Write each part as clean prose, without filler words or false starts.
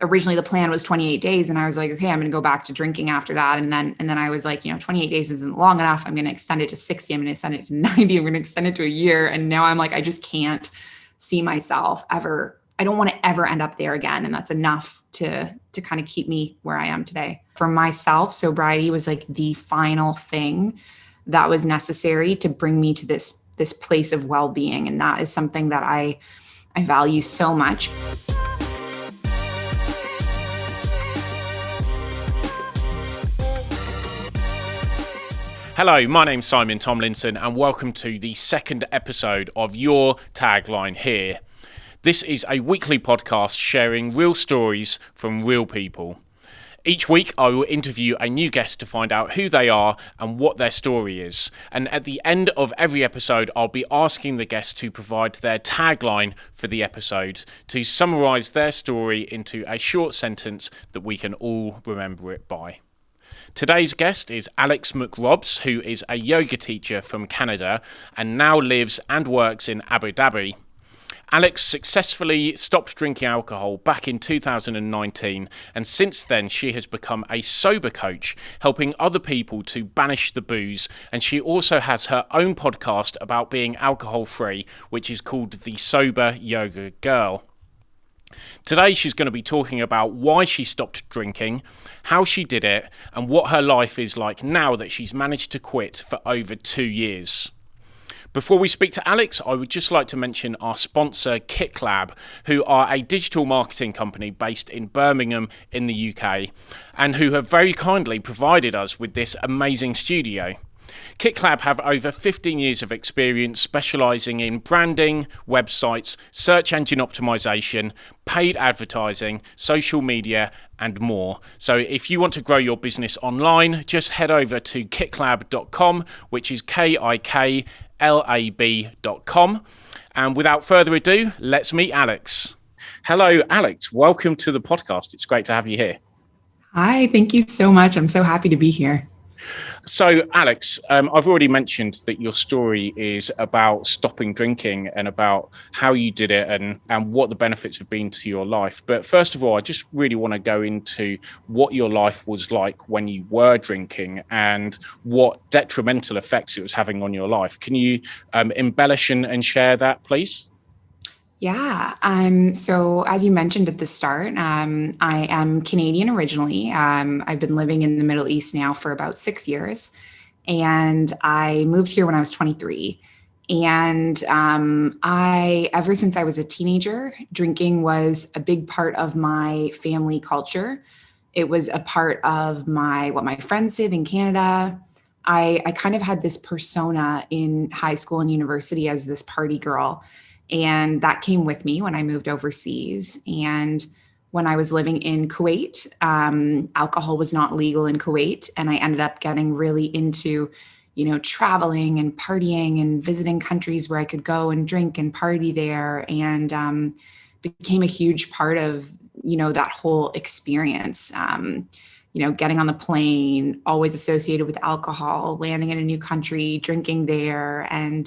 originally the plan was 28 days. And I was like, okay, I'm going to go back to drinking after that. And then I was like, 28 days isn't long enough. I'm going to extend it to 60. I'm going to extend it to 90. I'm going to extend it to a year. And now I'm like, I just can't see myself ever. I don't want to ever end up there again. And that's enough to kind of keep me where I am today. For myself, sobriety was like the final thing that was necessary to bring me to this place of well-being. And that is something that I value so much. Hello, my name's Simon Tomlinson and welcome to the second episode of Your Tagline Here. This is a weekly podcast sharing real stories from real people. Each week I will interview a new guest to find out who they are and what their story is. And at the end of every episode I'll be asking the guest to provide their tagline for the episode to summarise their story into a short sentence that we can all remember it by. Today's guest is Alex McRobs, who is a yoga teacher from Canada and now lives and works in Abu Dhabi. Alex successfully stopped drinking alcohol back in 2019, and since then she has become a sober coach, helping other people to banish the booze, and she also has her own podcast about being alcohol-free, which is called the Sober Yoga Girl. Today she's going to be talking about why she stopped drinking, how she did it, and what her life is like now that she's managed to quit for over 2 years. Before we speak to Alex, I would just like to mention our sponsor, KickLab, who are a digital marketing company based in Birmingham in the UK, and who have very kindly provided us with this amazing studio. KickLab have over 15 years of experience specialising in branding, websites, search engine optimization, paid advertising, social media, and more. So if you want to grow your business online, just head over to kicklab.com, which is KIKLAB.com. And without further ado, let's meet Alex. Hello, Alex. Welcome to the podcast. It's great to have you here. Hi, thank you so much. I'm so happy to be here. So, Alex, I've already mentioned that your story is about stopping drinking and about how you did it and what the benefits have been to your life. But first of all, I just really want to go into what your life was like when you were drinking and what detrimental effects it was having on your life. Can you embellish and share that, please? Yeah. So as you mentioned at the start, I am Canadian originally. I've been living in the Middle East now for about 6 years, and I moved here when I was 23. And ever since I was a teenager, drinking was a big part of my family culture. It was a part of what my friends did in Canada. I kind of had this persona in high school and university as this party girl. And that came with me when I moved overseas. And when I was living in Kuwait, alcohol was not legal in Kuwait. And I ended up getting really into, traveling and partying and visiting countries where I could go and drink and party there, and became a huge part of, that whole experience. Getting on the plane, always associated with alcohol, landing in a new country, drinking there. And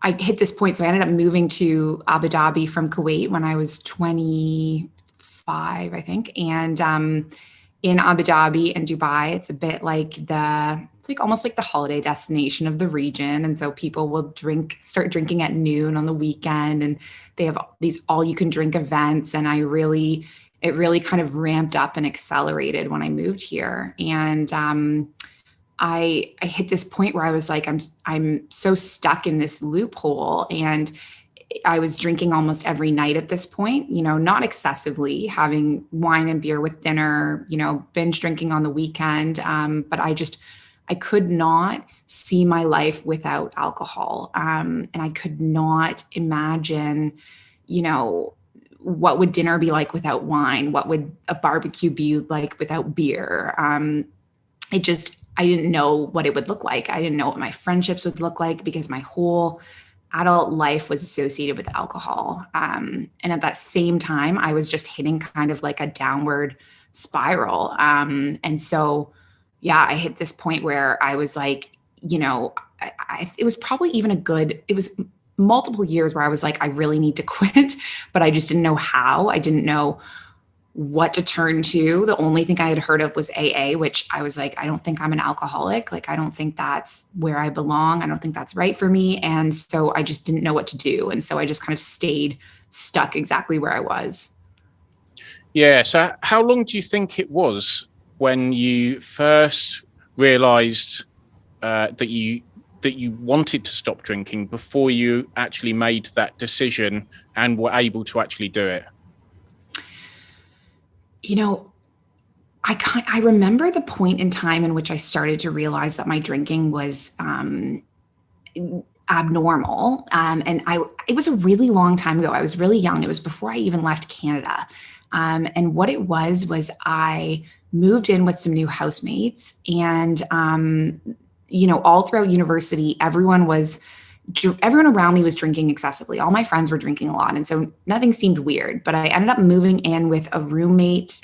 I hit this point. So I ended up moving to Abu Dhabi from Kuwait when I was 25, I think. And in Abu Dhabi and Dubai, it's a bit almost like the holiday destination of the region. And so people will start drinking at noon on the weekend, and they have these all-you-can-drink events. And it really kind of ramped up and accelerated when I moved here. And I hit this point where I was like, I'm so stuck in this loophole, and I was drinking almost every night at this point, not excessively, having wine and beer with dinner, binge drinking on the weekend. But I could not see my life without alcohol. And I could not imagine, what would dinner be like without wine? What would a barbecue be like without beer? I didn't know what it would look like. I didn't know what my friendships would look like because my whole adult life was associated with alcohol. And at that same time, I was just hitting kind of like a downward spiral. And so, I hit this point where I was like, it was probably even it was multiple years where I was like, I really need to quit, but I just didn't know how. I didn't know what to turn to. The only thing I had heard of was AA, which I was like, I don't think I'm an alcoholic. Like, I don't think that's where I belong. I don't think that's right for me. And so I just didn't know what to do. And so I just kind of stayed stuck exactly where I was. Yeah. So how long do you think it was when you first realized that you wanted to stop drinking before you actually made that decision and were able to actually do it? You know, I remember the point in time in which I started to realize that my drinking was abnormal. It was a really long time ago. I was really young. It was before I even left Canada. And what it was I moved in with some new housemates, and all throughout university, everyone around me was drinking excessively. All my friends were drinking a lot, and so nothing seemed weird. But I ended up moving in with a roommate.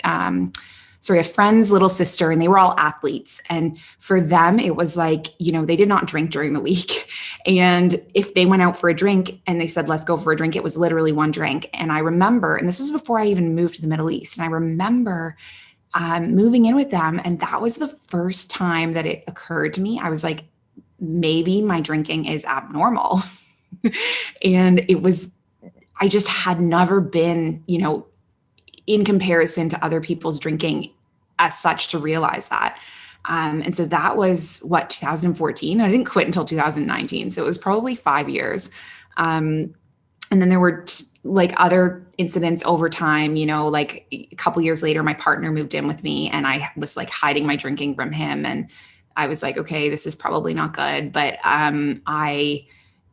A friend's little sister, and they were all athletes. And for them, it was like, they did not drink during the week. And if they went out for a drink and they said, let's go for a drink, it was literally one drink. And I remember, and this was before I even moved to the Middle East, and I remember moving in with them. And that was the first time that it occurred to me. I was like, maybe my drinking is abnormal. And I just had never been, in comparison to other people's drinking as such to realize that. And so that was 2014. I didn't quit until 2019. So it was probably 5 years. And then there were other incidents over time, like a couple years later, my partner moved in with me, and I was like hiding my drinking from him. And I was like, okay, this is probably not good. But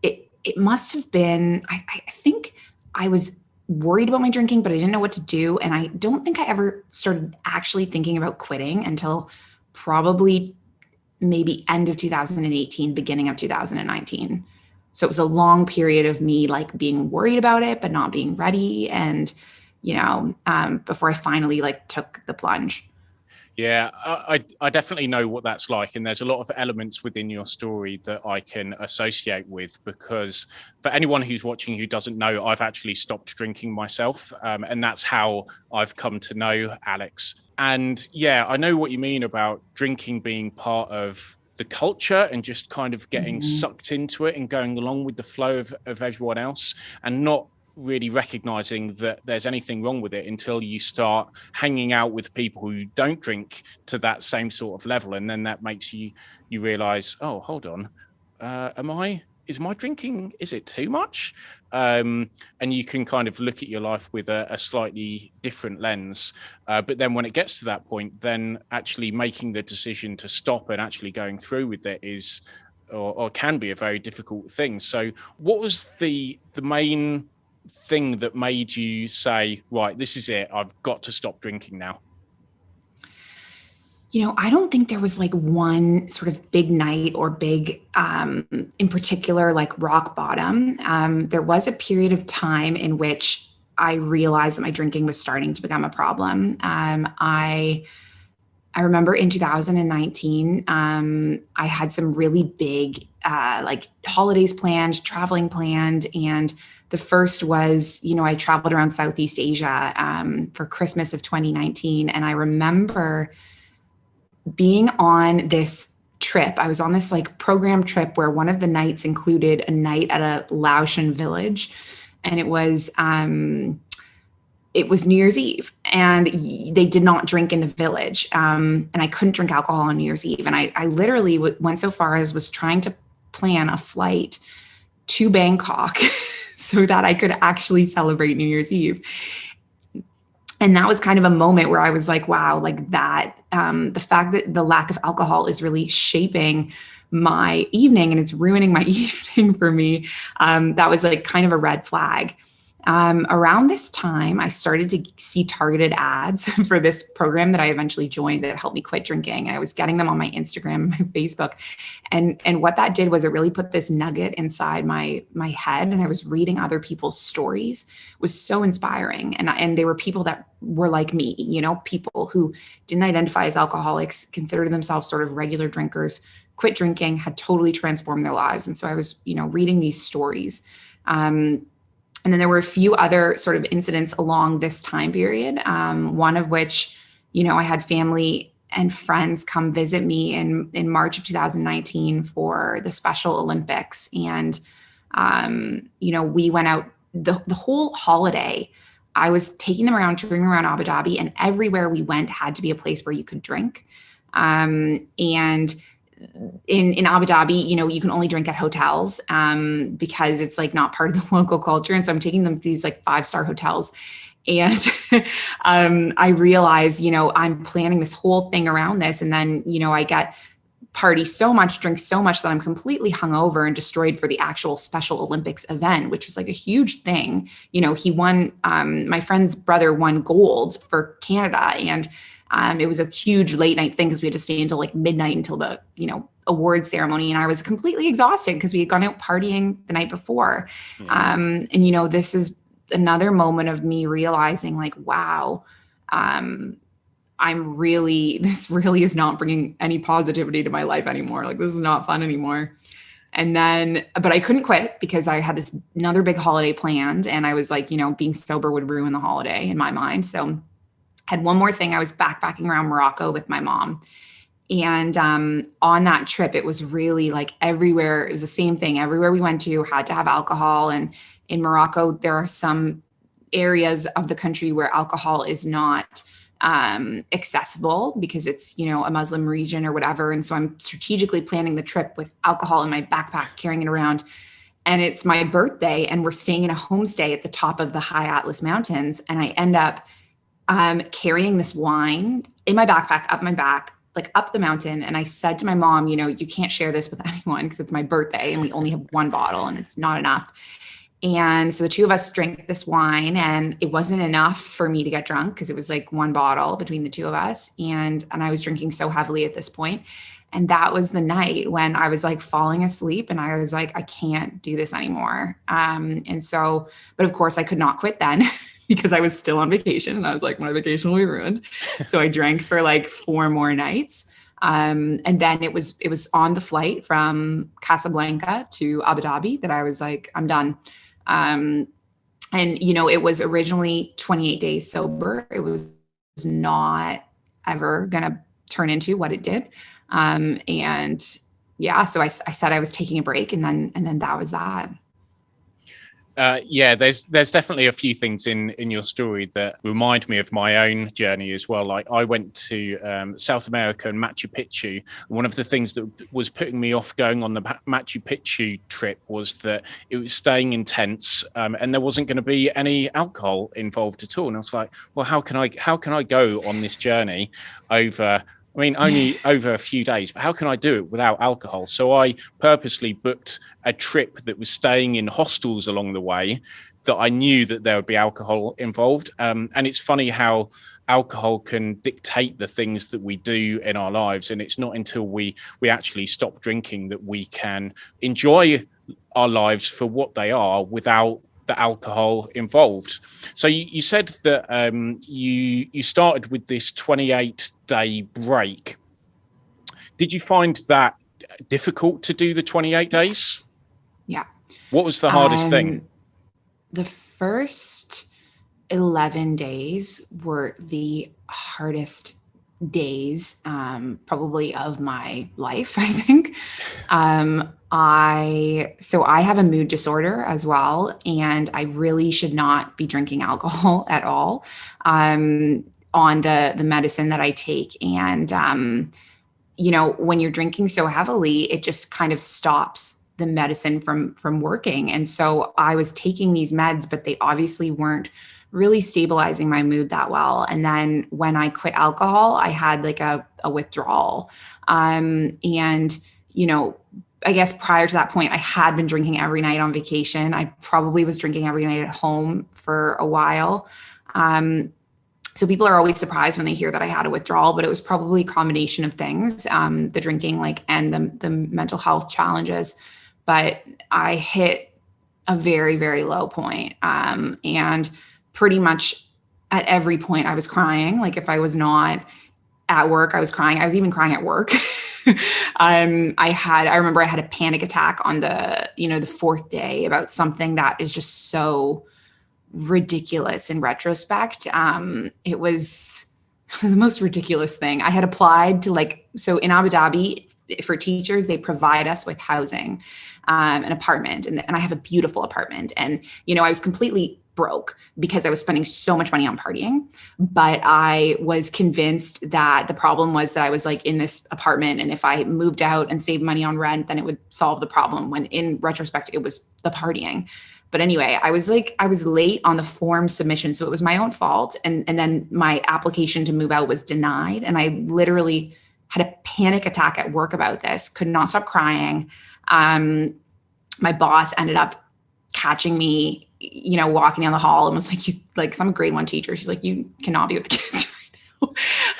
it must have been, I think I was worried about my drinking, but I didn't know what to do. And I don't think I ever started actually thinking about quitting until probably maybe end of 2018, beginning of 2019. So it was a long period of me like being worried about it, but not being ready. And, before I finally took the plunge. Yeah, I definitely know what that's like. And there's a lot of elements within your story that I can associate with, because for anyone who's watching who doesn't know, I've actually stopped drinking myself. And that's how I've come to know Alex. And yeah, I know what you mean about drinking being part of the culture and just kind of getting sucked into it and going along with the flow of everyone else, and not really recognizing that there's anything wrong with it until you start hanging out with people who don't drink to that same sort of level. And then that makes you realize, oh, hold on, is my drinking, is it too much? And you can kind of look at your life with a slightly different lens. But then when it gets to that point, then actually making the decision to stop and actually going through with it is, or can be, a very difficult thing. So what was the main thing that made you say, right, this is it, I've got to stop drinking now? I don't think there was one sort of big night or big, in particular, rock bottom. There was a period of time in which I realized that my drinking was starting to become a problem. I remember in 2019, I had some really big, holidays planned, traveling planned. And the first was, I traveled around Southeast Asia for Christmas of 2019. And I remember being on this trip. I was on this program trip where one of the nights included a night at a Laotian village. And it was New Year's Eve, and they did not drink in the village. And I couldn't drink alcohol on New Year's Eve. And I literally went so far as was trying to plan a flight to Bangkok so that I could actually celebrate New Year's Eve. And that was kind of a moment where I was like, wow, the fact that the lack of alcohol is really shaping my evening and it's ruining my evening for me. That was kind of a red flag. Around this time, I started to see targeted ads for this program that I eventually joined that helped me quit drinking. And I was getting them on my Instagram, my Facebook. And what that did was it really put this nugget inside my head. And I was reading other people's stories. It was so inspiring. And they were people that were like me, people who didn't identify as alcoholics, considered themselves sort of regular drinkers, quit drinking, had totally transformed their lives. And so I was, reading these stories And then there were a few other sort of incidents along this time period, one of which, I had family and friends come visit me in March of 2019 for the Special Olympics. And, we went out the whole holiday. I was taking them around, touring around Abu Dhabi, and everywhere we went had to be a place where you could drink. And in Abu Dhabi, you can only drink at hotels because it's like not part of the local culture. And so I'm taking them to these like 5-star hotels. And I realize, I'm planning this whole thing around this. And then, I get party so much, drink so much that I'm completely hungover and destroyed for the actual Special Olympics event, which was like a huge thing. He won, my friend's brother won gold for Canada. And it was a huge late night thing because we had to stay until like midnight until the, award ceremony. And I was completely exhausted because we had gone out partying the night before. And, this is another moment of me realizing like, wow, this really is not bringing any positivity to my life anymore. Like, this is not fun anymore. And then, but I couldn't quit because I had this another big holiday planned. And I was like, being sober would ruin the holiday in my mind. So I had one more thing. I was backpacking around Morocco with my mom. And on that trip, it was really like everywhere. It was the same thing. Everywhere we went to had to have alcohol. And in Morocco, there are some areas of the country where alcohol is not accessible because it's, a Muslim region or whatever. And so I'm strategically planning the trip with alcohol in my backpack, carrying it around. And it's my birthday and we're staying in a homestay at the top of the high Atlas Mountains. And I end up carrying this wine in my backpack, up my back, like up the mountain. And I said to my mom, you can't share this with anyone because it's my birthday and we only have one bottle and it's not enough. And so the two of us drank this wine and it wasn't enough for me to get drunk because it was like one bottle between the two of us. And I was drinking so heavily at this point. And that was the night when I was like falling asleep and I was like, I can't do this anymore. And so, but of course I could not quit then because I was still on vacation and I was like, my vacation will be ruined. So I drank for like 4 more nights. And then it was on the flight from Casablanca to Abu Dhabi that I was like, I'm done. And, it was originally 28 days sober. It was not ever going to turn into what it did. And yeah, so I said I was taking a break and then that was that. There's definitely a few things in your story that remind me of my own journey as well. Like I went to South America and Machu Picchu. One of the things that was putting me off going on the Machu Picchu trip was that it was staying in tents and there wasn't going to be any alcohol involved at all. And I was like, well, how can I go on this journey only over a few days, but how can I do it without alcohol? So I purposely booked a trip that was staying in hostels along the way that I knew that there would be alcohol involved. And it's funny how alcohol can dictate the things that we do in our lives. And it's not until we actually stop drinking that we can enjoy our lives for what they are without the alcohol involved. So you said that you started with this 28-day break. Did you find that difficult to do the 28 days? Yeah. What was the hardest thing? The first 11 days were the hardest days probably of my life, I think. I have a mood disorder as well, and I really should not be drinking alcohol at all on the medicine that I take. And, when you're drinking so heavily, it just kind of stops the medicine from working. And so I was taking these meds, but they obviously weren't really stabilizing my mood that well. And then when I quit alcohol, I had like a withdrawal. I guess prior to that point, I had been drinking every night on vacation. I probably was drinking every night at home for a while. So people are always surprised when they hear that I had a withdrawal, but it was probably a combination of things, the drinking, and the mental health challenges. But I hit a very, very low point. And pretty much at every point I was crying. Like if I was not at work, I was crying. I was even crying at work. I remember I had a panic attack on the fourth day about something that is just so ridiculous in retrospect. It was the most ridiculous thing. I had applied to so in Abu Dhabi for teachers, they provide us with housing, an apartment, and I have a beautiful apartment. And, I was completely broke because I was spending so much money on partying. But I was convinced that the problem was that I was in this apartment. And if I moved out and saved money on rent, then it would solve the problem, when in retrospect, it was the partying. But anyway, I was late on the form submission. So it was my own fault. And then my application to move out was denied. And I literally had a panic attack at work about this, could not stop crying. My boss ended up catching me, walking down the hall, and was like, some grade 1 teacher. She's like, you cannot be with the kids right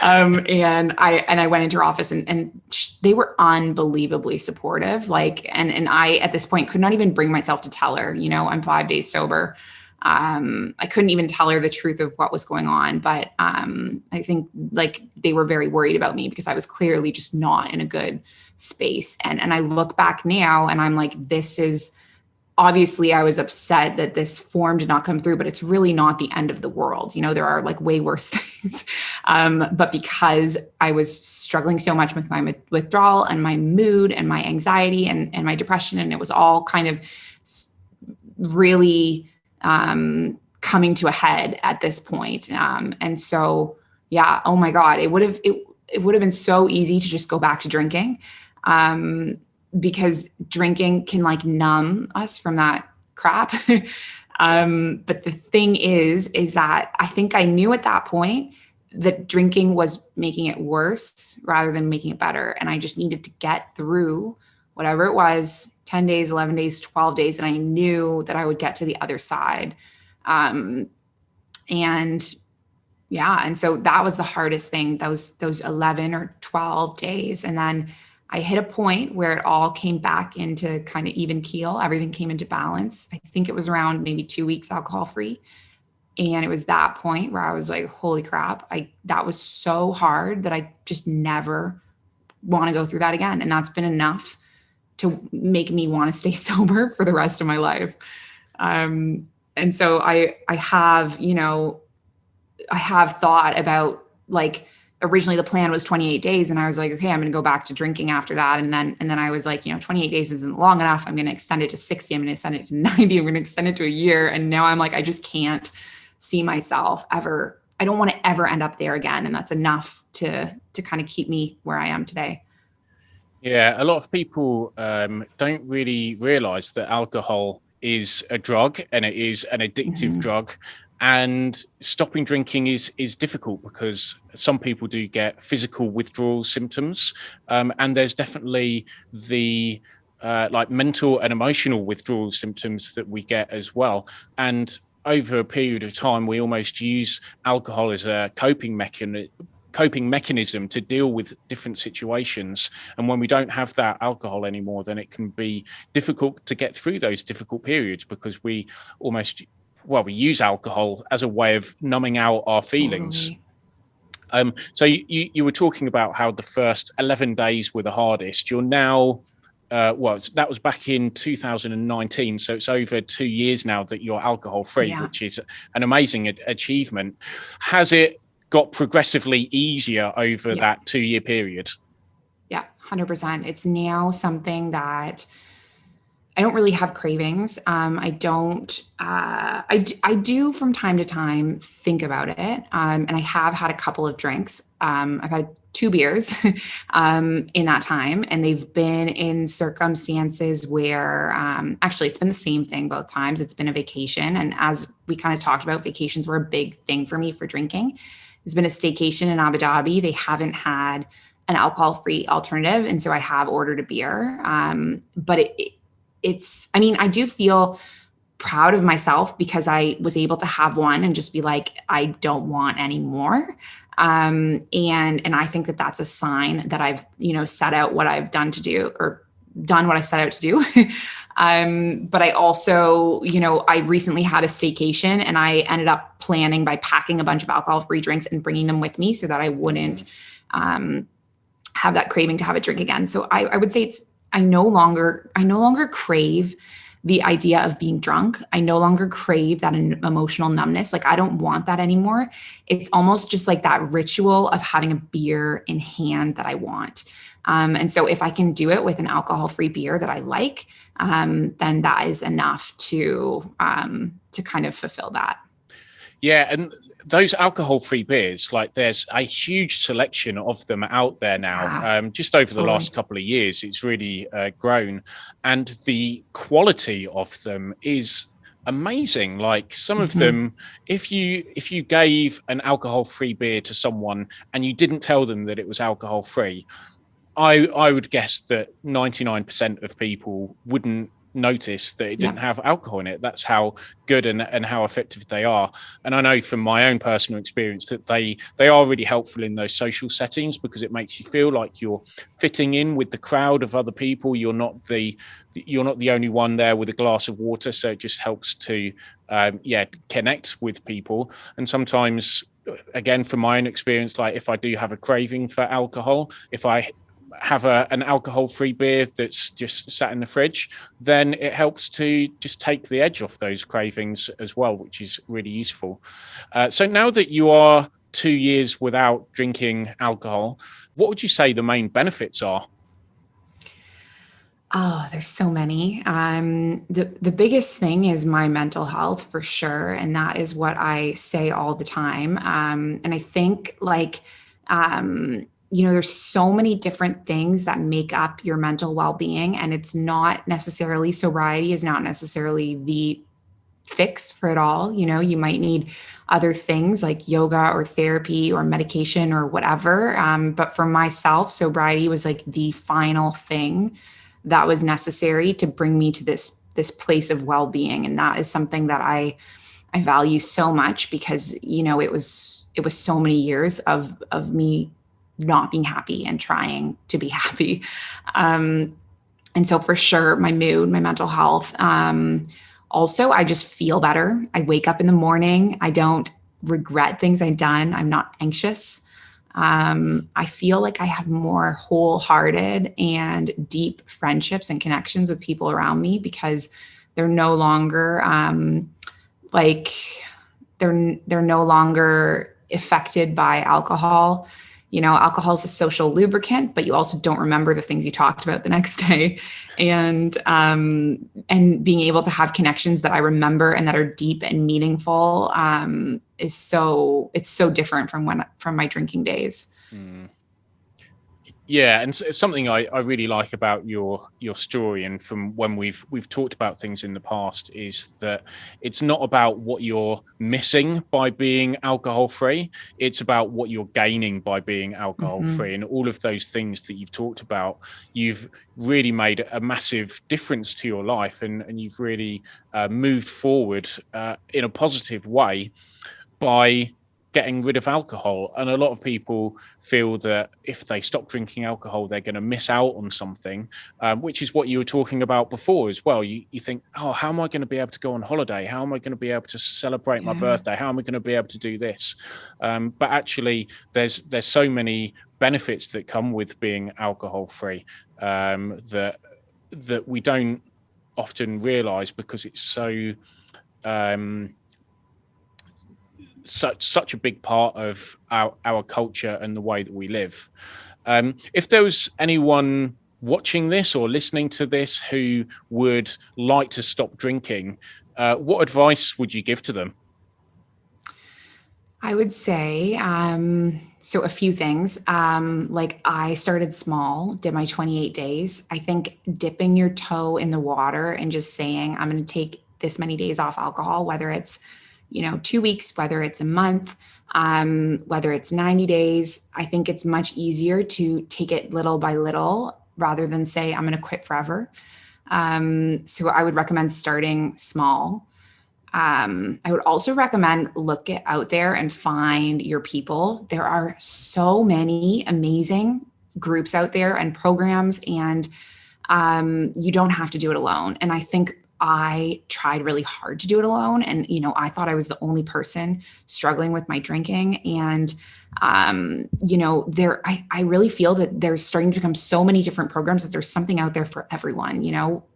now. And I went into her office, and they were unbelievably supportive. And I, at this point, could not even bring myself to tell her, I'm 5 days sober. I couldn't even tell her the truth of what was going on. But I think they were very worried about me because I was clearly just not in a good space. And I look back now and I'm like, this is obviously, I was upset that this form did not come through, but it's really not the end of the world. There are way worse things. But because I was struggling so much with my withdrawal and my mood and my anxiety and my depression, and it was all kind of really coming to a head at this point. And so, yeah, oh my God, it would have been so easy to just go back to drinking. Because drinking can numb us from that crap. But the thing is that I think I knew at that point that drinking was making it worse rather than making it better. And I just needed to get through whatever it was, 10 days, 11 days, 12 days. And I knew that I would get to the other side. And so that was the hardest thing, those 11 or 12 days. And then I hit a point where it all came back into kind of even keel. Everything came into balance. I think it was around maybe 2 weeks alcohol free. And it was that point where I was like, holy crap, that was so hard that I just never want to go through that again. And that's been enough to make me want to stay sober for the rest of my life. And so I have thought about originally the plan was 28 days. And I was like, okay, I'm going to go back to drinking after that. And then I was like, 28 days isn't long enough. I'm going to extend it to 60. I'm going to extend it to 90. I'm going to extend it to a year. And now I'm like, I just can't see myself ever. I don't want to ever end up there again. And that's enough to kind of keep me where I am today. Yeah. A lot of people don't really realize that alcohol is a drug, and it is an addictive drug. And stopping drinking is difficult because some people do get physical withdrawal symptoms. And there's definitely the mental and emotional withdrawal symptoms that we get as well. And over a period of time, we almost use alcohol as a coping mechanism to deal with different situations. And when we don't have that alcohol anymore, then it can be difficult to get through those difficult periods because we use alcohol as a way of numbing out our feelings. Totally. So you were talking about how the first 11 days were the hardest. You're now, that was back in 2019. So it's over 2 years now that you're alcohol free, which is an amazing achievement. Has it got progressively easier over that 2 year period? Yeah, 100%. It's now something that I don't really have cravings. I do from time to time think about it. And I have had a couple of drinks. I've had 2 beers in that time. And they've been in circumstances where actually it's been the same thing both times. It's been a vacation. And as we kind of talked about, vacations were a big thing for me for drinking. It's been a staycation in Abu Dhabi. They haven't had an alcohol-free alternative. And so I have ordered a beer. But I do feel proud of myself because I was able to have one and just be like, I don't want any more. And I think that that's a sign that I've, set out what I've done to do, or done what I set out to do. But I also, I recently had a staycation and I ended up planning by packing a bunch of alcohol-free drinks and bringing them with me so that I wouldn't, have that craving to have a drink again. So I would say I no longer crave the idea of being drunk. I no longer crave that emotional numbness. Like, I don't want that anymore. It's almost just like that ritual of having a beer in hand that I want. And so if I can do it with an alcohol-free beer that I like, then that is enough to kind of fulfill that. Yeah, and those alcohol-free beers, like there's a huge selection of them out there now. Yeah, Just over the totally. last couple of years, it's really grown, and the quality of them is amazing. Like some of them, if you gave an alcohol-free beer to someone and you didn't tell them that it was alcohol-free, I would guess that 99% of people wouldn't notice that it didn't have alcohol in it. That's how good and how effective they are. And I know from my own personal experience that they are really helpful in those social settings, because it makes you feel like you're fitting in with the crowd of other people. You're not the only one there with a glass of water. So it just helps to connect with people. And sometimes, again, from my own experience, like if I do have a craving for alcohol, if I have an alcohol-free beer that's just sat in the fridge, then it helps to just take the edge off those cravings as well, which is really useful. So now that you are 2 years without drinking alcohol, what would you say the main benefits are? Oh, there's so many. The biggest thing is my mental health, for sure, and that is what I say all the time. And I think, like, there's so many different things that make up your mental well-being, and it's not necessarily, sobriety is not necessarily the fix for it all. You might need other things like yoga or therapy or medication or whatever. But for myself, sobriety was like the final thing that was necessary to bring me to this place of well-being. And that is something that I value so much, because, it was so many years of me not being happy and trying to be happy. And so for sure, my mood, my mental health. Also, I just feel better. I wake up in the morning. I don't regret things I've done. I'm not anxious. I feel like I have more wholehearted and deep friendships and connections with people around me, because they're no longer they're no longer affected by alcohol. Alcohol is a social lubricant, but you also don't remember the things you talked about the next day. And being able to have connections that I remember and that are deep and meaningful it's so different from my drinking days. Yeah, and it's something I really like about your story, and from when we've talked about things in the past, is that it's not about what you're missing by being alcohol free. It's about what you're gaining by being alcohol free, and all of those things that you've talked about. You've really made a massive difference to your life, and you've really moved forward in a positive way by getting rid of alcohol. And a lot of people feel that if they stop drinking alcohol, they're going to miss out on something, which is what you were talking about before as well. You think, oh, how am I going to be able to go on holiday? How am I going to be able to celebrate my birthday? How am I going to be able to do this? But actually, there's so many benefits that come with being alcohol free that we don't often realize, because it's so such a big part of our culture and the way that we live. If there was anyone watching this or listening to this who would like to stop drinking, what advice would you give to them? I would say, so a few things. Like, I started small, did my 28 days. I think dipping your toe in the water and just saying, I'm going to take this many days off alcohol, whether it's 2 weeks, whether it's a month, whether it's 90 days, I think it's much easier to take it little by little rather than say, I'm going to quit forever. So I would recommend starting small. I would also recommend look out there and find your people. There are so many amazing groups out there and programs, and you don't have to do it alone. And I think I tried really hard to do it alone. And, I thought I was the only person struggling with my drinking. And, I really feel that there's starting to become so many different programs that there's something out there for everyone.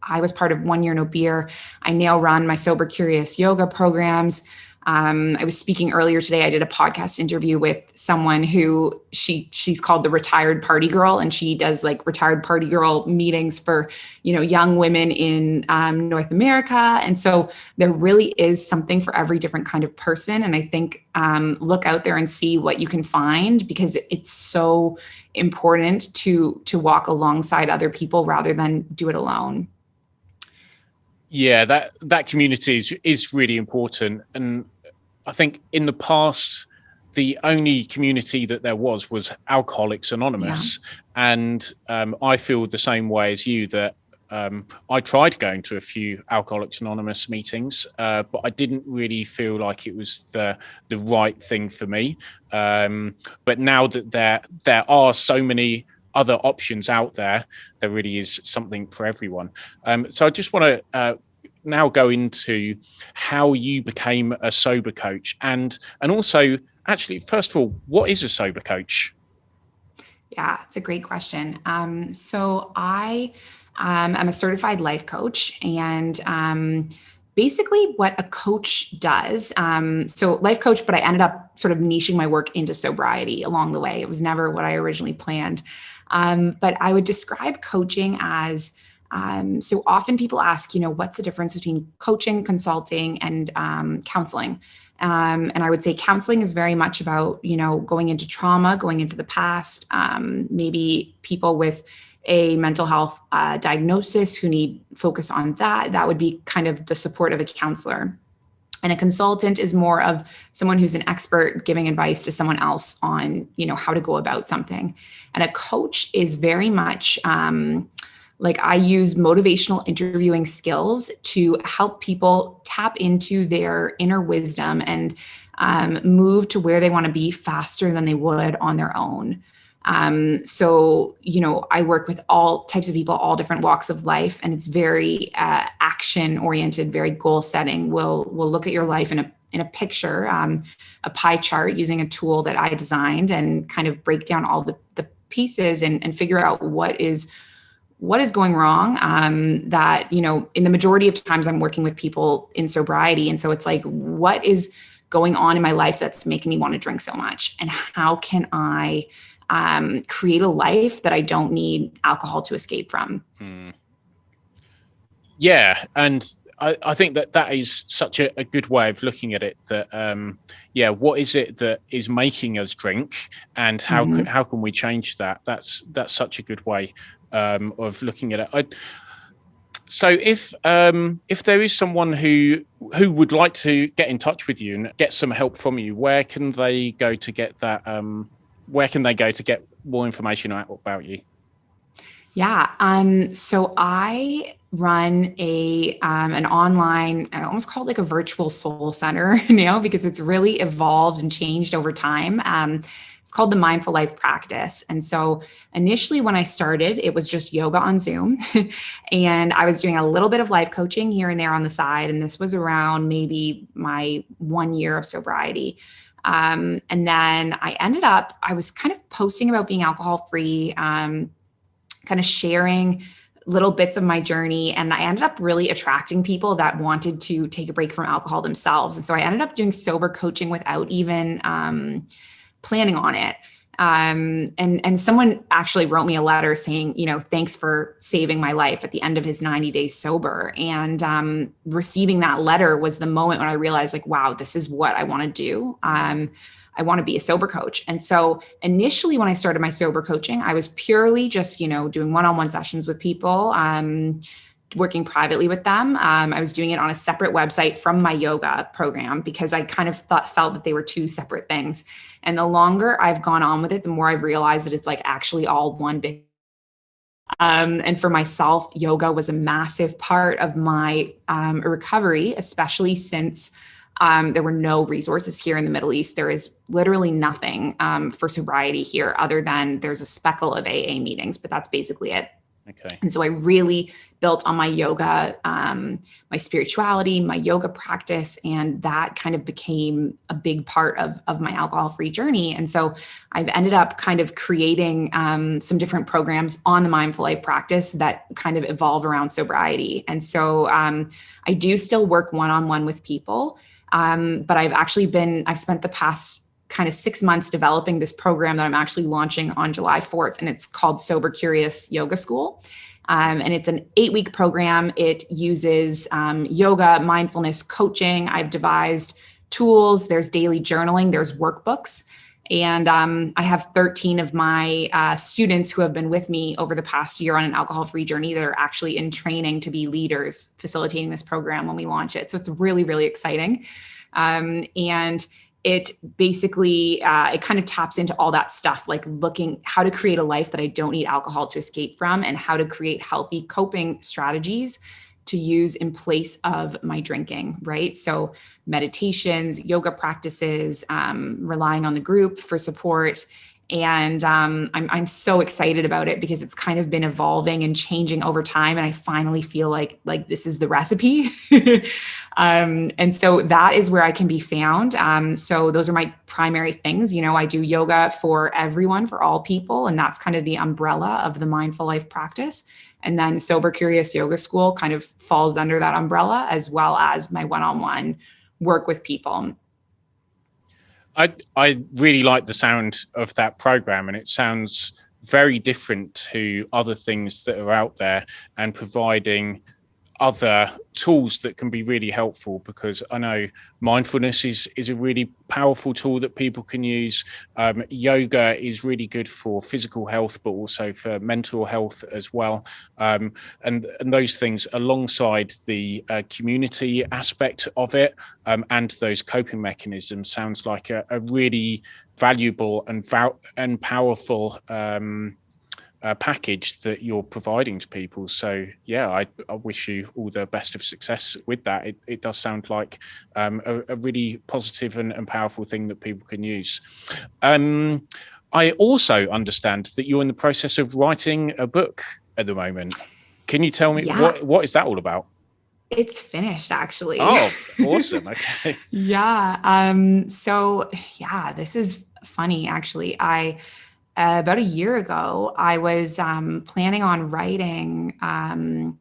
I was part of 1 Year No Beer. I now run my Sobercurious Yoga programs. I was speaking earlier today. I did a podcast interview with someone who she's called the retired party girl, and she does like retired party girl meetings for, young women in North America. And so there really is something for every different kind of person. And I think look out there and see what you can find, because it's so important to walk alongside other people rather than do it alone. Yeah, that community is really important. And I think in the past, the only community that there was Alcoholics Anonymous. Yeah. And I feel the same way as you, that I tried going to a few Alcoholics Anonymous meetings, but I didn't really feel like it was the right thing for me. But now that there are so many other options out there, there really is something for everyone. So I just want to now go into how you became a sober coach, and also, actually, first of all, what is a sober coach? Yeah, it's a great question. So I am a certified life coach, and basically what a coach does. So life coach, but I ended up sort of niching my work into sobriety along the way. It was never what I originally planned. But I would describe coaching as, so often people ask, what's the difference between coaching, consulting, and counseling? And I would say counseling is very much about, going into trauma, going into the past, maybe people with a mental health diagnosis who need focus on that. That would be kind of the support of a counselor. And a consultant is more of someone who's an expert giving advice to someone else on, how to go about something. And a coach is very much like I use motivational interviewing skills to help people tap into their inner wisdom and move to where they want to be faster than they would on their own. So, I work with all types of people, all different walks of life, and it's very action oriented, very goal setting. We'll look at your life in a picture, a pie chart using a tool that I designed, and kind of break down all the pieces and figure out what is going wrong. That, in the majority of times I'm working with people in sobriety. And so it's like, what is going on in my life that's making me want to drink so much? And how can I create a life that I don't need alcohol to escape from? Yeah. And I think that is such a good way of looking at it, that, what is it that is making us drink, and how can we change that? That's such a good way of looking at it. So if there is someone who would like to get in touch with you and get some help from you, where can they go to get that? Where can they go to get more information about you? Yeah. So I run an online, I almost call it like a virtual soul center now, because it's really evolved and changed over time. It's called the Mindful Life Practice. And so initially when I started, it was just yoga on Zoom. And I was doing a little bit of life coaching here and there on the side. And this was around maybe my 1 year of sobriety. And then I was kind of posting about being alcohol free, kind of sharing little bits of my journey. And I ended up really attracting people that wanted to take a break from alcohol themselves. And so I ended up doing sober coaching without even planning on it. And someone actually wrote me a letter saying, thanks for saving my life at the end of his 90 days sober. And receiving that letter was the moment when I realized, like, wow, this is what I want to do. I want to be a sober coach. And so initially when I started my sober coaching, I was purely just, doing one-on-one sessions with people, working privately with them. I was doing it on a separate website from my yoga program, because I kind of felt that they were two separate things. And the longer I've gone on with it, the more I've realized that it's like actually all one big. And for myself, yoga was a massive part of my recovery, especially since there were no resources here in the Middle East. There is literally nothing for sobriety here other than there's a speckle of AA meetings, but that's basically it. Okay. And so I really built on my yoga, my spirituality, my yoga practice, and that kind of became a big part of my alcohol-free journey. And so I've ended up kind of creating some different programs on the Mindful Life practice that kind of evolve around sobriety. And so I do still work one-on-one with people, but I've spent the past kind of 6 months developing this program that I'm actually launching on July 4th, and it's called Sobercurious Yoga School. And it's an 8-week program. It uses yoga, mindfulness, coaching. I've devised tools. There's daily journaling. There's workbooks. And I have 13 of my students who have been with me over the past year on an alcohol-free journey. They're actually in training to be leaders facilitating this program when we launch it. So it's really, really exciting. And it basically, it kind of taps into all that stuff, like looking how to create a life that I don't need alcohol to escape from, and how to create healthy coping strategies to use in place of my drinking, right? So meditations, yoga practices, relying on the group for support. And I'm so excited about it because it's kind of been evolving and changing over time. And I finally feel like this is the recipe. And so that is where I can be found. So those are my primary things. You know, I do yoga for everyone, for all people. And that's kind of the umbrella of the Mindful Life practice. And then Sobercurious Yoga School kind of falls under that umbrella, as well as my one-on-one work with people. I really like the sound of that program, and it sounds very different to other things that are out there, and providing other tools that can be really helpful, because I know mindfulness is a really powerful tool that people can use. Yoga is really good for physical health, but also for mental health as well. And those things, alongside the community aspect of it, and those coping mechanisms, sounds like a really valuable and powerful package that you're providing to people. So yeah, I wish you all the best of success with that. It does sound like a really positive and powerful thing that people can use. I also understand that you're in the process of writing a book at the moment. Can you tell me what is that all about? It's finished, actually. Oh, awesome. Okay. Yeah. So yeah, this is funny, actually. About a year ago, I was planning on writing. I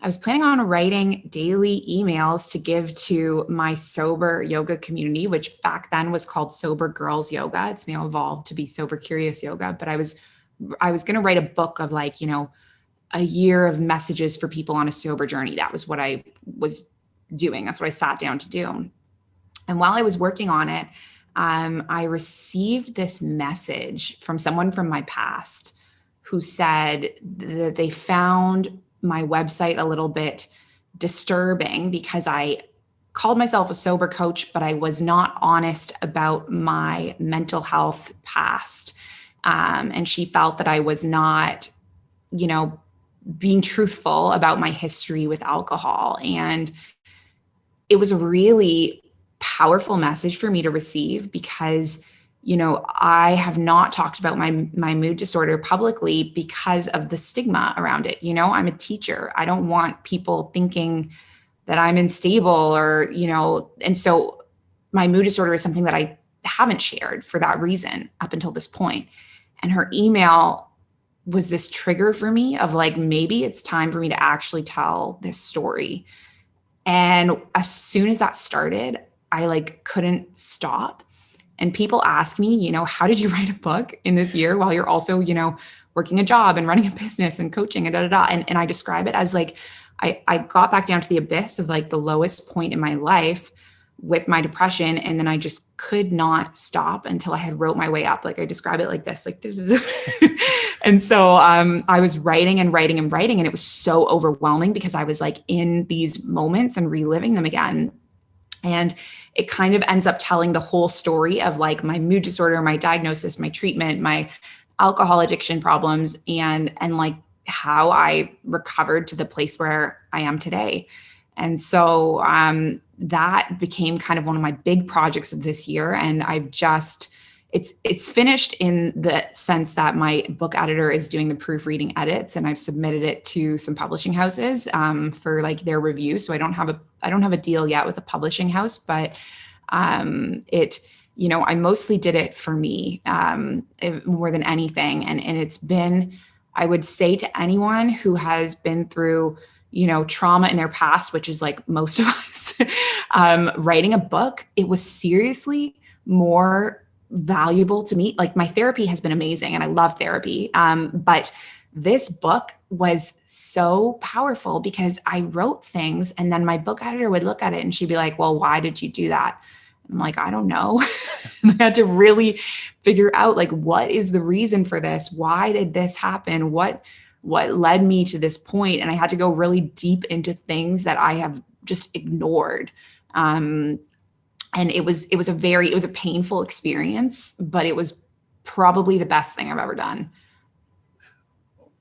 was planning on writing daily emails to give to my sober yoga community, which back then was called Sober Girls Yoga. It's now evolved to be Sober Curious Yoga. But I was going to write a book of, like, you know, a year of messages for people on a sober journey. That was what I was doing. That's what I sat down to do. And while I was working on it, I received this message from someone from my past who said that they found my website a little bit disturbing because I called myself a sober coach, but I was not honest about my mental health past. And she felt that I was not, you know, being truthful about my history with alcohol. And it was a really powerful message for me to receive, because, you know, I have not talked about my mood disorder publicly because of the stigma around it. You know, I'm a teacher. I don't want people thinking that I'm unstable, or, you know, and so my mood disorder is something that I haven't shared for that reason up until this point. And her email was this trigger for me of, like, maybe it's time for me to actually tell this story. And as soon as that started, I couldn't stop. And people ask me, you know, how did you write a book in this year while you're also, you know, working a job and running a business and coaching and And I describe it as, like, I got back down to the abyss of, like, the lowest point in my life with my depression. And then I just could not stop until I had wrote my way up. Like, I describe it like this, like, and so I was writing and writing and writing, and it was so overwhelming because I was, like, in these moments and reliving them again. And it kind of ends up telling the whole story of, like, my mood disorder, my diagnosis, my treatment, my alcohol addiction problems, and like how I recovered to the place where I am today. And so that became kind of one of my big projects of this year. And it's finished in the sense that my book editor is doing the proofreading edits, and I've submitted it to some publishing houses for like their review. So I don't have a deal yet with a publishing house, but it, you know, I mostly did it for me more than anything. And it's been, I would say to anyone who has been through, you know, trauma in their past, which is like most of us, writing a book, it was seriously more valuable to me. Like my therapy has been amazing and I love therapy. But this book was so powerful because I wrote things and then my book editor would look at it and she'd be like, well, why did you do that? I'm like, I don't know. I had to really figure out like, what is the reason for this? Why did this happen? What led me to this point? And I had to go really deep into things that I have just ignored. And it was a painful experience, but it was probably the best thing I've ever done.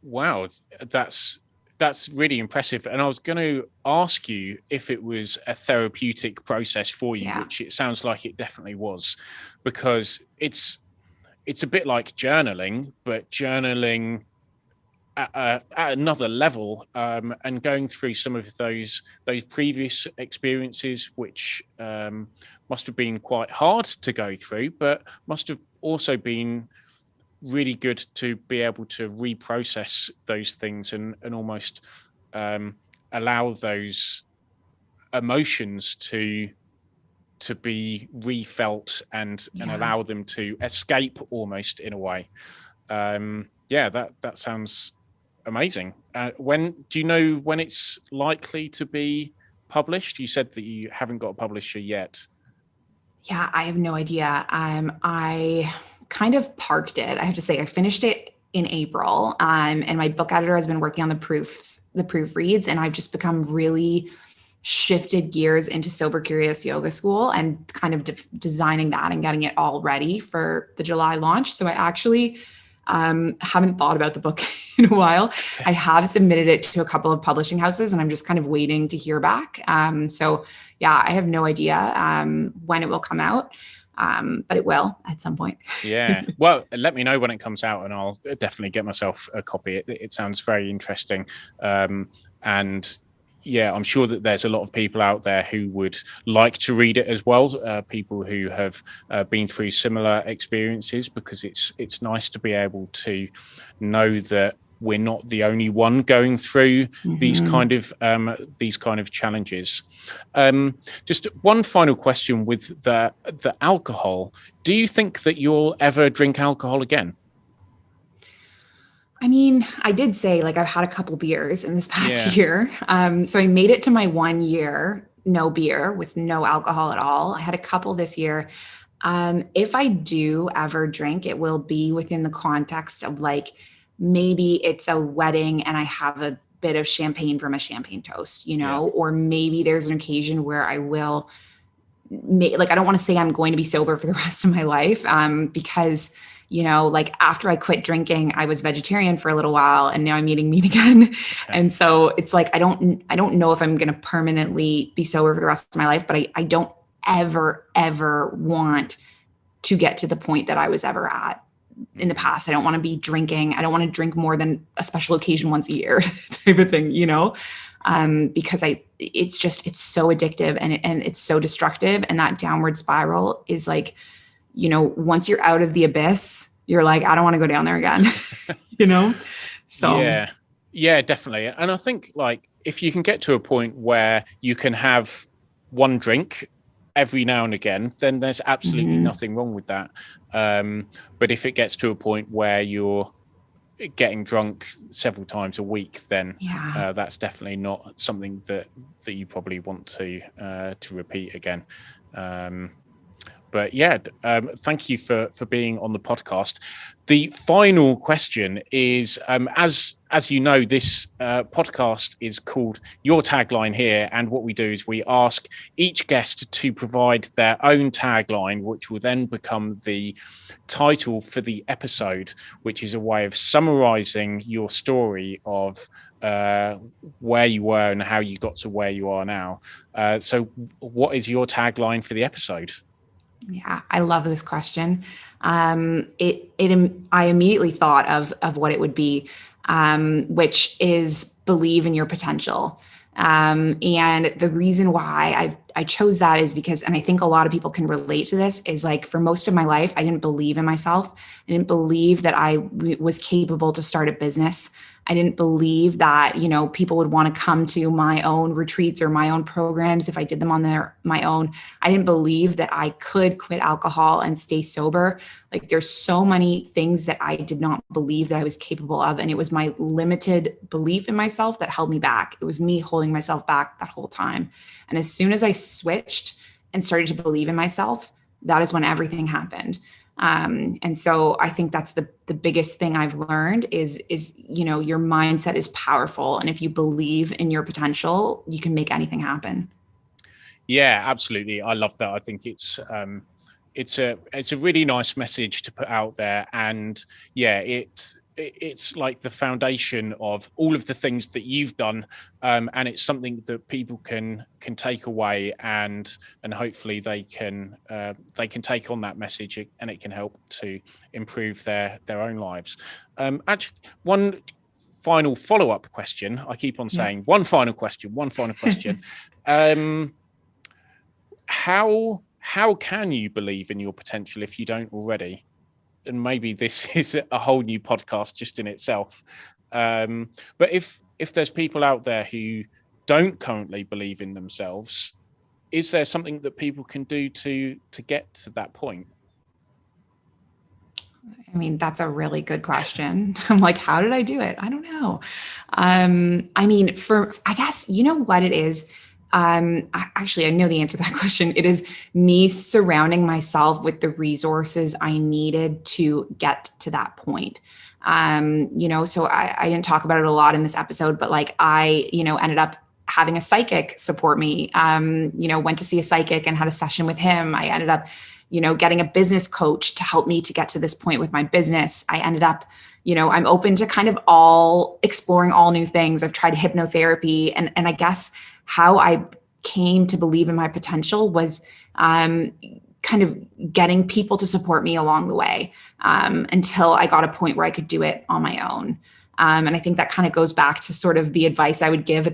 Wow, that's really impressive. And I was going to ask you if it was a therapeutic process for you, which it sounds like it definitely was, because it's a bit like journaling, but journaling at another level, and going through some of those previous experiences, which must have been quite hard to go through, but must have also been really good to be able to reprocess those things and almost allow those emotions to be refelt and allow them to escape almost in a way. That sounds amazing. When do you know when it's likely to be published? You said that you haven't got a publisher yet. Yeah, I have no idea. I kind of parked it. I have to say, I finished it in April, and my book editor has been working on the proofreads, and I've just become really shifted gears into Sobercurious Yoga School and kind of designing that and getting it all ready for the July launch. So I actually haven't thought about the book in a while. I have submitted it to a couple of publishing houses and I'm just kind of waiting to hear back. So yeah, I have no idea when it will come out, but it will at some point. Yeah. Well, let me know when it comes out and I'll definitely get myself a copy. It sounds very interesting. And yeah, I'm sure that there's a lot of people out there who would like to read it as well. People who have been through similar experiences, because it's nice to be able to know that we're not the only one going through these kind of challenges. Just one final question with the alcohol. Do you think that you'll ever drink alcohol again? I mean, I did say like I've had a couple beers in this past year. So I made it to my 1 year, no beer with no alcohol at all. I had a couple this year. If I do ever drink, it will be within the context of like, maybe it's a wedding and I have a bit of champagne from a champagne toast, you know, or maybe there's an occasion where I will like, I don't want to say I'm going to be sober for the rest of my life, because you know, like after I quit drinking, I was vegetarian for a little while and now I'm eating meat again. Okay. And so it's like, I don't know if I'm going to permanently be sober for the rest of my life, but I don't ever want to get to the point that I was ever at in the past. I don't want to be drinking. I don't want to drink more than a special occasion once a year type of thing, you know? Because it's so addictive and it's so destructive. And that downward spiral is like, you know, once you're out of the abyss, you're like, I don't want to go down there again, you know? So yeah, definitely. And I think like, if you can get to a point where you can have one drink every now and again, then there's absolutely nothing wrong with that. But if it gets to a point where you're getting drunk several times a week, then that's definitely not something that you probably want to repeat again. But yeah, thank you for being on the podcast. The final question is, as you know, this podcast is called Your Tagline Here. And what we do is we ask each guest to provide their own tagline, which will then become the title for the episode, which is a way of summarizing your story of where you were and how you got to where you are now. So what is your tagline for the episode? Yeah, I love this question. I immediately thought of what it would be, which is believe in your potential. And the reason why I chose that is because, and I think a lot of people can relate to this, is like for most of my life, I didn't believe in myself. I didn't believe that was capable to start a business. I didn't believe that, people would want to come to my own retreats or my own programs if I did them on my own. I didn't believe that I could quit alcohol and stay sober. Like there's so many things that I did not believe that I was capable of. And it was my limited belief in myself that held me back. It was me holding myself back that whole time. And as soon as I switched and started to believe in myself, that is when everything happened. And so I think that's the biggest thing I've learned is your mindset is powerful, and if you believe in your potential, you can make anything happen. Yeah, absolutely. I love that. I think it's a really nice message to put out there, and yeah, it's like the foundation of all of the things that you've done, and it's something that people can take away, and hopefully they can take on that message, and it can help to improve their own lives. Actually, one final follow-up question. I keep on saying one final question. How can you believe in your potential if you don't already? And maybe this is a whole new podcast just in itself. But if there's people out there who don't currently believe in themselves, is there something that people can do to get to that point? I mean, that's a really good question. I'm like, how did I do it? I don't know. I mean, I guess, you know what it is? Actually, I know the answer to that question. It is me surrounding myself with the resources I needed to get to that point. So I didn't talk about it a lot in this episode, but like I, ended up having a psychic support me, went to see a psychic and had a session with him. I ended up getting a business coach to help me to get to this point with my business. I ended up, I'm open to kind of exploring all new things. I've tried hypnotherapy, and I guess how I came to believe in my potential was kind of getting people to support me along the way, until I got a point where I could do it on my own. And I think that kind of goes back to sort of the advice I would give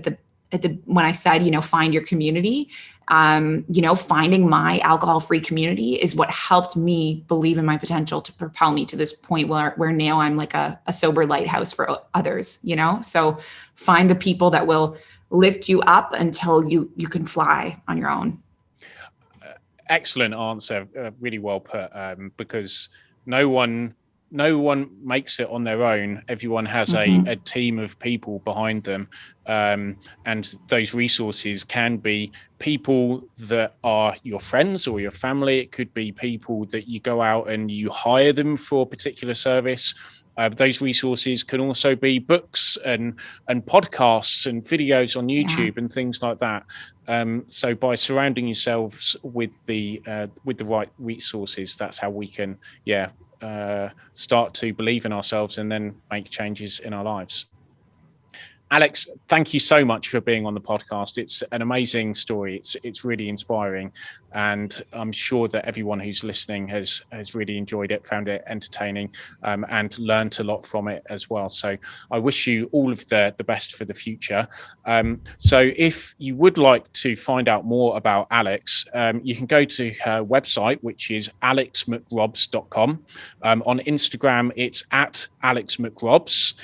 when I said, find your community. Finding my alcohol-free community is what helped me believe in my potential to propel me to this point where now I'm like a sober lighthouse for others, So find the people that will lift you up until you can fly on your own. Excellent answer. Really well put. Because no one makes it on their own. Everyone has a team of people behind them, and those resources can be people that are your friends or your family. It could be people that you go out and you hire them for a particular service. Those resources can also be books and podcasts and videos on YouTube and things like that. So by surrounding yourselves with the right resources, that's how we can start to believe in ourselves and then make changes in our lives. Alex, thank you so much for being on the podcast. It's an amazing story. It's really inspiring, and I'm sure that everyone who's listening has really enjoyed it, found it entertaining, and learned a lot from it as well. So I wish you all of the best for the future. So if you would like to find out more about Alex, you can go to her website, which is alexmcrobs.com. On Instagram, it's at Alex McRobs.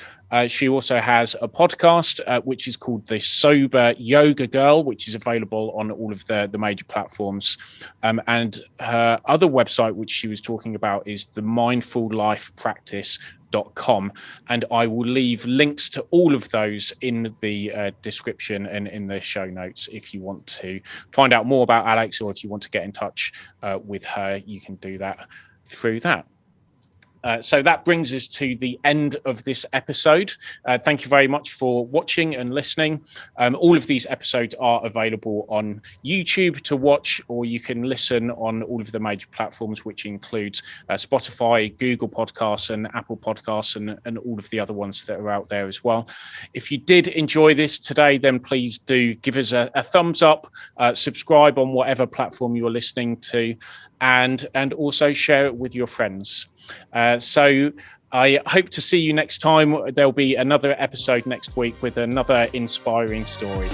She also has a podcast, which is called the Sober Yoga Girl, which is available on all of the major platforms. And her other website, which she was talking about, is the mindfullifepractice.com. And I will leave links to all of those in the description and in the show notes. If you want to find out more about Alex, or if you want to get in touch with her, you can do that through that. So that brings us to the end of this episode. Thank you very much for watching and listening. All of these episodes are available on YouTube to watch, or you can listen on all of the major platforms, which includes Spotify, Google Podcasts, and Apple Podcasts, and all of the other ones that are out there as well. If you did enjoy this today, then please do give us a thumbs up, subscribe on whatever platform you're listening to, and also share it with your friends. So I hope to see you next time. There'll be another episode next week with another inspiring story.